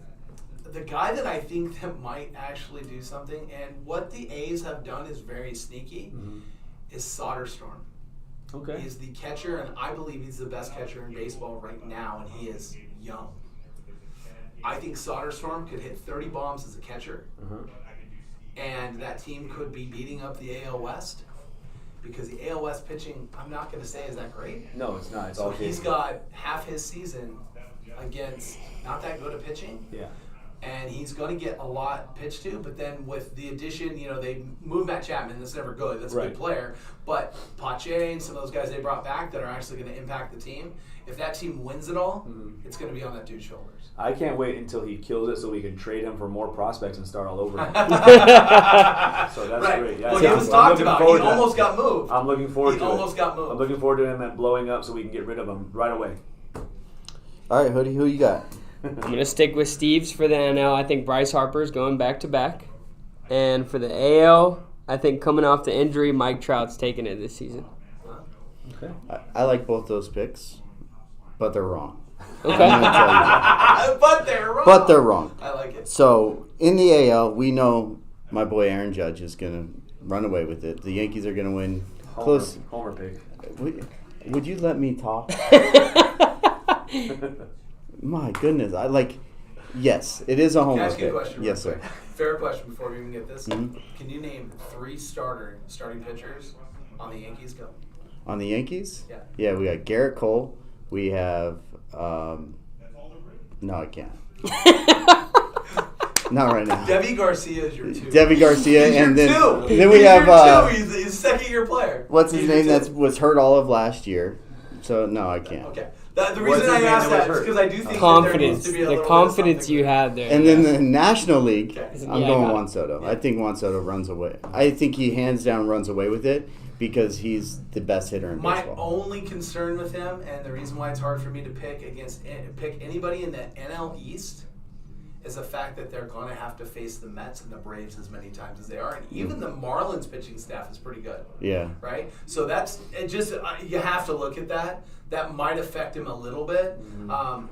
the guy that I think that might actually do something, and what the A's have done is very sneaky, is Soderstrom. Okay. He's the catcher, and I believe he's the best catcher in baseball right now, and he is young. I think Soderstrom could hit 30 bombs as a catcher, and that team could be beating up the AL West. Because the AL West pitching, I'm not going to say is that great. No, it's not. It's so all he's got half his season against not that good at pitching. Yeah. And he's going to get a lot pitched to, but then with the addition, they moved Matt Chapman. That's never good. That's a good player. But Pache and some of those guys they brought back that are actually going to impact the team. If that team wins it all, it's going to be on that dude's shoulders. I can't wait until he kills it so we can trade him for more prospects and start all over. So that's great. Yeah, well, he was talked about. He almost got moved. I'm looking forward to it. He almost got moved. I'm looking forward to him blowing up so we can get rid of him right away. All right, Hoodie, who you got? I'm going to stick with Steve's for the NL. I think Bryce Harper's going back to back. And for the AL, I think coming off the injury, Mike Trout's taking it this season. Okay. I like both those picks, but they're wrong. Okay. But they're wrong. But they're wrong. I like it. So, in the AL, we know my boy Aaron Judge is going to run away with it. The Yankees are going to win. Homer pick. Would you let me talk? My goodness. Yes, it is a homer pick. Can I ask you a question? Yes, sir. Fair question before we even get this. Mm-hmm. Can you name 3 starting pitchers on the Yankees? Go. On the Yankees? Yeah. Yeah, we got Garrett Cole. We have, no, I can't. Not right now. Debbie Garcia is your 2. Debbie Garcia, He's and your then 2. then we have He's a second-year player. What's his He's name? your That 2. was hurt all of last year. So no, I can't. Okay. The reason I asked that is because I do think confidence, that there needs to be a the little confidence bit of you had there. And then the National League, Okay. I'm Yeah, going I Juan Soto. I think Juan Soto runs away. I think he hands down runs away with it because he's the best hitter in My baseball. only concern with him, and the reason why it's hard for me to pick anybody in the NL East, is the fact that they're going to have to face the Mets and the Braves as many times as they are, and even the Marlins pitching staff is pretty good. Yeah. Right? So that's it. Just you have to look at that. That might affect him a little bit. I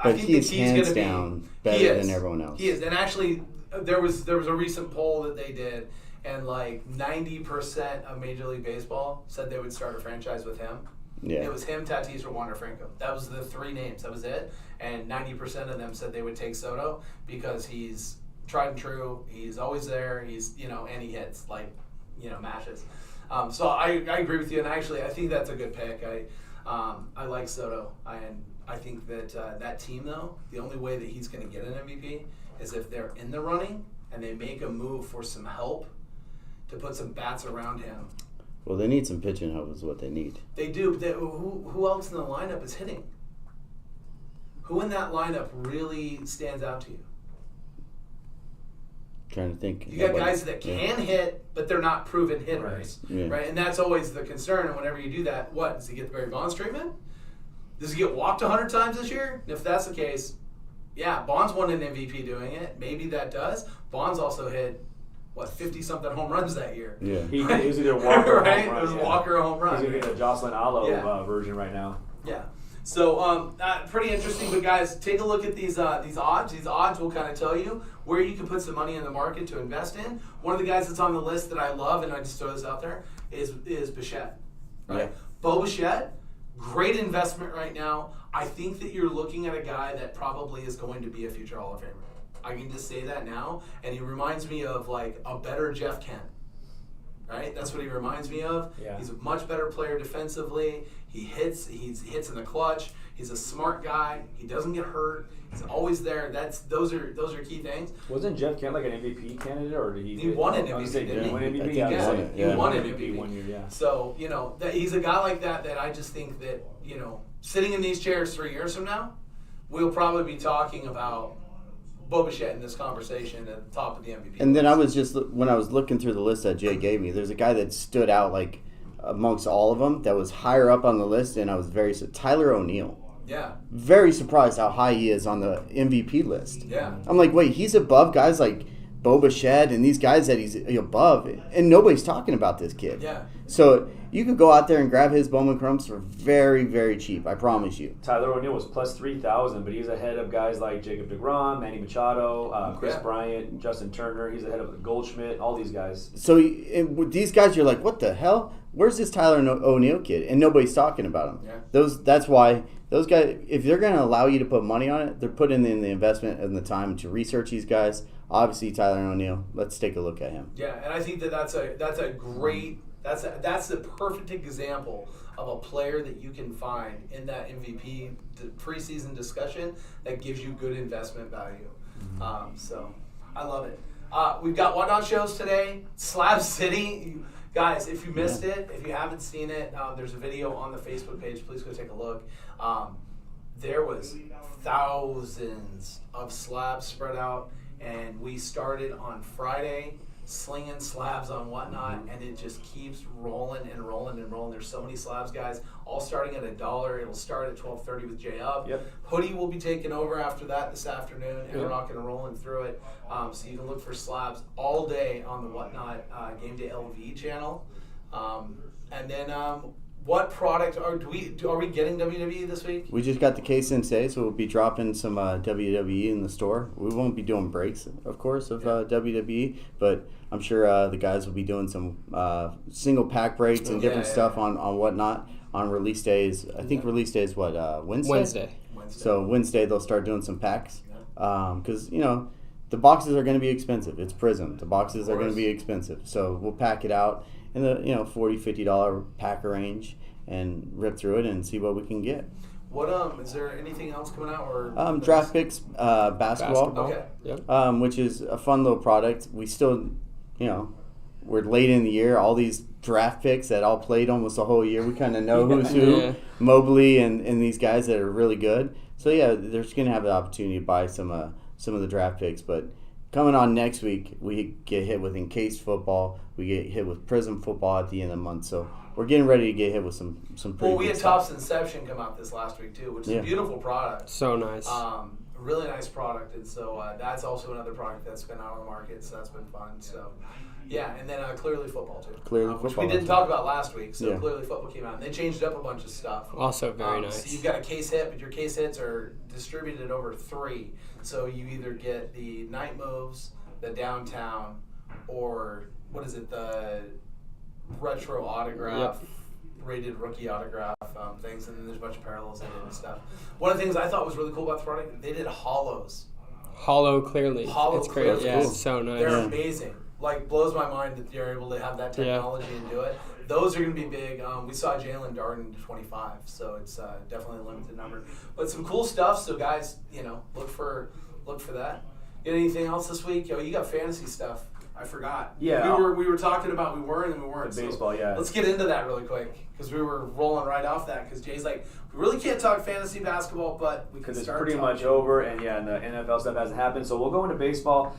But think he is that he's hands gonna be, down better than everyone else. He is, and actually, there was a recent poll that they did, and 90% of Major League Baseball said they would start a franchise with him. Yeah. It was him, Tatis, or Wander Franco. That was the 3 names. That was it. And 90% of them said they would take Soto because he's tried and true. He's always there. He's and he hits mashes. So I agree with you, and actually I think that's a good pick. I like Soto, and I think that that team, though, the only way that he's going to get an MVP is if they're in the running and they make a move for some help to put some bats around him. Well, they need some pitching help is what they need. They do, but who else in the lineup is hitting? Who in that lineup really stands out to you? Trying to think. You got guys that can hit, but they're not proven hitters, Right. Yeah. right? And that's always the concern. And whenever you do that, what? Does he get the Barry Bonds treatment? Does he get walked 100 times this year? And if that's the case, yeah, Bonds won an MVP doing it. Maybe that does. Bonds also hit, 50-something home runs that year. Yeah. He was either Walker or right? home run. It was yeah. Walker or home run. He's going to get the Jocelyn Alo Yeah. version right now. Yeah. So pretty interesting. But guys, take a look at these odds. These odds will kind of tell you where you can put some money in the market to invest in. One of the guys that's on the list that I love, and I just throw this out there, is Bichette. Right? Yeah. Bo Bichette, great investment right now. I think that you're looking at a guy that probably is going to be a future Hall of Famer. I can just say that now, and he reminds me of a better Jeff Kent. Right? That's what he reminds me of. Yeah. He's a much better player defensively. He hits in the clutch. He's a smart guy. He doesn't get hurt. He's always there. Those are key things. Wasn't Jeff Kent like an MVP candidate, or did he won an MVP? Did he win MVP? He won an MVP 1 year. Yeah. So he's a guy like that I just think that sitting in these chairs 3 years from now, we'll probably be talking about Bo Bichette in this conversation at the top of the MVP. And then when I was looking through the list that Jay gave me, there's a guy that stood out like amongst all of them that was higher up on the list, and I was Tyler O'Neill. Yeah. Very surprised how high he is on the MVP list. Yeah. I'm like, wait, he's above guys like Bo Bichette and these guys that he's above, and nobody's talking about this kid. Yeah. So you could go out there and grab his Bowman Crumbs for very, very cheap. I promise you. Tyler O'Neill was plus 3,000, but he's ahead of guys like Jacob deGrom, Manny Machado, Chris Bryant, Justin Turner. He's ahead of Goldschmidt, all these guys. So with these guys, you're like, what the hell? Where's this Tyler O'Neill kid? And nobody's talking about him. Yeah. That's why those guys, if they're going to allow you to put money on it, they're putting in the investment and the time to research these guys. Obviously, Tyler O'Neill. Let's take a look at him. Yeah, and I think that's the perfect example of a player that you can find in that MVP preseason discussion that gives you good investment value. So I love it. We've got Whatnot shows today. Slab City. Guys, if you missed it, if you haven't seen it, there's a video on the Facebook page. Please go take a look. There was thousands of slabs spread out, and we started on Friday slinging slabs on Whatnot, and it just keeps rolling and rolling and rolling. There's so many slabs, guys, all starting at $1. It'll start at 12:30 with Jay Up. Yep. Hoodie will be taking over after that this afternoon, and we're rocking and rolling through it. So you can look for slabs all day on the Whatnot GameDay LV channel. And then what product are we getting WWE this week? We just got the case in today, so we'll be dropping some WWE in the store. We won't be doing breaks, of course, of WWE, but I'm sure the guys will be doing some single pack breaks and different stuff on Whatnot on release days. I think release day is what, Wednesday? Wednesday. So Wednesday they'll start doing some packs because the boxes are going to be expensive. It's Prism. The boxes are going to be expensive, so we'll pack it out in the $40-$50 packer range and rip through it and see what we can get. What is there anything else coming out or Draft Picks basketball. Okay. Yep. Which is a fun little product. We still, we're late in the year. All these draft picks that all played almost a whole year. We kind of know who's who. Yeah. Mobley and these guys that are really good. So yeah, they're just gonna have the opportunity to buy some of the draft picks. But coming on next week, we get hit with Encased football. We get hit with Prism football at the end of the month. So we're getting ready to get hit with some pretty we good had stuff. Topps Inception come out this last week too, which is a beautiful product. So nice. Really nice product, and so that's also another product that's been out on the market, so that's been fun. So yeah, and then Clearly Football too. Clearly which Football we didn't talk about last week. So Yeah. Clearly Football came out, and they changed up a bunch of stuff. Also very nice. So you've got a case hit, but your case hits are distributed over 3. So you either get the night moves, the downtown, or what is it, the retro autograph, rated rookie autograph things, and then there's a bunch of parallels in it and stuff. One of the things I thought was really cool about the product, they did hollows. Hollow Clearly. Hollow It's great. Clearly. Yeah, it's so nice. They're amazing. Like, blows my mind that you're able to have that technology and do it. Those are going to be big. We saw Jalen Darden to 25, so it's definitely a limited number. But some cool stuff. So guys, look for that. Get anything else this week? Yo, you got fantasy stuff. I forgot. Yeah. We were talking about we were and then we weren't. The baseball, so yeah. Let's get into that really quick because we were rolling right off that because Jay's like, we really can't talk fantasy basketball, but we can Because it's start pretty talking. much over, and and the NFL stuff hasn't happened. So we'll go into baseball.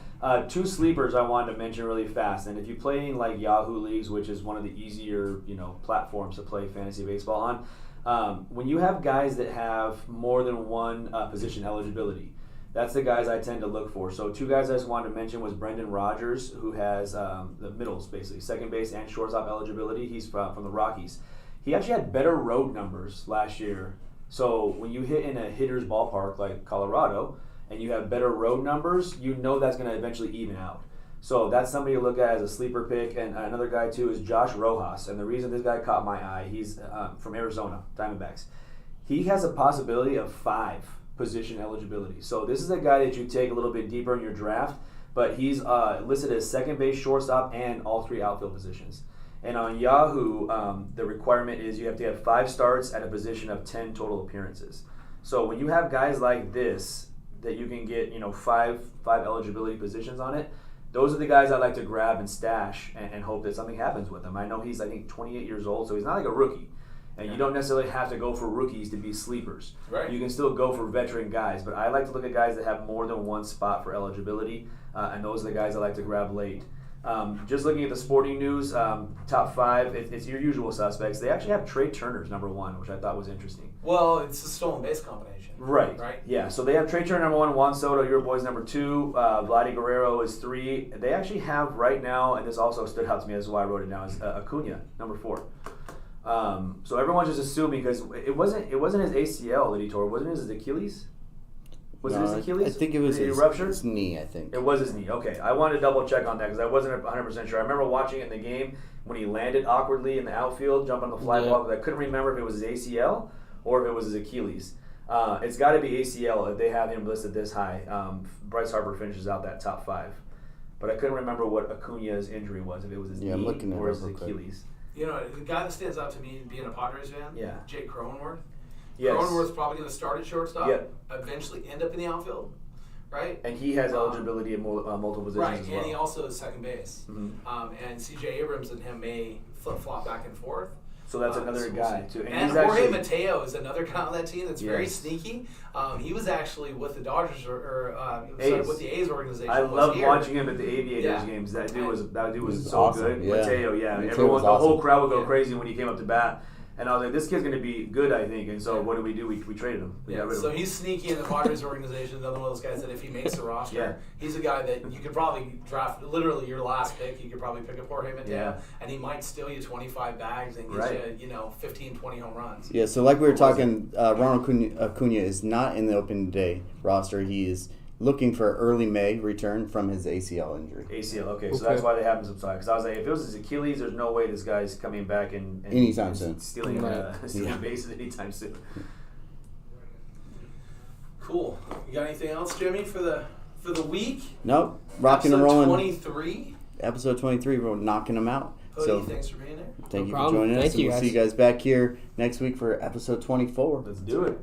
2 sleepers I wanted to mention really fast. And if you play in like Yahoo leagues, which is one of the easier platforms to play fantasy baseball on, when you have guys that have more than one position eligibility, that's the guys I tend to look for. So 2 guys I just wanted to mention was Brendan Rodgers, who has the middles, basically, second base and shortstop eligibility. He's from the Rockies. He actually had better road numbers last year. So when you hit in a hitter's ballpark like Colorado and you have better road numbers, that's going to eventually even out. So that's somebody to look at as a sleeper pick. And another guy, too, is Josh Rojas. And the reason this guy caught my eye, he's from Arizona, Diamondbacks. He has a possibility of 5 position eligibility. So this is a guy that you take a little bit deeper in your draft, but he's listed as second base, shortstop, and all 3 outfield positions. And on Yahoo, the requirement is you have to have 5 starts at a position of 10 total appearances. So when you have guys like this that you can get, five eligibility positions on it, those are the guys I like to grab and stash and hope that something happens with him. I know he's, I think, 28 years old, so he's not like a rookie. And you don't necessarily have to go for rookies to be sleepers. Right. You can still go for veteran guys, but I like to look at guys that have more than one spot for eligibility, and those are the guys I like to grab late. Just looking at the sporting news, top 5, it's your usual suspects. They actually have Trey Turner's number 1, which I thought was interesting. Well, it's a stolen base combination. Right. Right. Yeah. So they have Trey Turner number 1, Juan Soto, your boy's number 2, Vladdy Guerrero is 3. They actually have right now, and this also stood out to me, this is why I wrote it down, is Acuna number 4. So everyone's just assuming because it wasn't his ACL that he tore, wasn't it his Achilles? Was it his Achilles? I think it was his knee, I think. It was his knee. Okay. I wanted to double check on that because I wasn't 100% sure. I remember watching it in the game when he landed awkwardly in the outfield, jumping on the fly ball, because I couldn't remember if it was his ACL or if it was his Achilles. It's got to be ACL if they have him listed this high. Bryce Harper finishes out that top 5. But I couldn't remember what Acuna's injury was, if it was his knee or his Achilles. The guy that stands out to me being a Padres fan, Jake Cronenworth. Yes. Cronenworth's probably going to start at shortstop, eventually end up in the outfield, right? And he has eligibility in multiple positions right, as well. and he also is second base. Mm-hmm. And C.J. Abrams and him may flip-flop back and forth. So that's another guy, too. And Jorge Mateo is another guy on that team that's very sneaky. He was actually with the Dodgers with the A's organization. I loved watching him at the Aviators games. That dude was so awesome. good. Yeah. Mateo, Everyone, the whole crowd would go crazy when he came up to bat. And I was like, this kid's going to be good, I think. And so what did we do? We traded him. We got rid of him. So he's sneaky in the Padres organization. Another one of those guys that if he makes the roster, he's a guy that you could probably draft literally your last pick. You could probably pick up Jorge Mateo, and he might steal you 25 bags and get you 15, 20 home runs. Yeah, so like we were talking, Ronald Acuna is not in the open day roster. He is looking for early May return from his ACL injury. ACL, okay. So that's why they have him subside. Because I was like, if it was his Achilles, there's no way this guy's coming back and anytime soon. Stealing bases anytime soon. Cool. You got anything else, Jimmy, for the week? Nope. Rocking and rolling. 23. Episode 23. We're knocking them out. Hoodie, thanks for being there. Thank you for joining us. We'll see you guys back here next week for episode 24. Let's do it.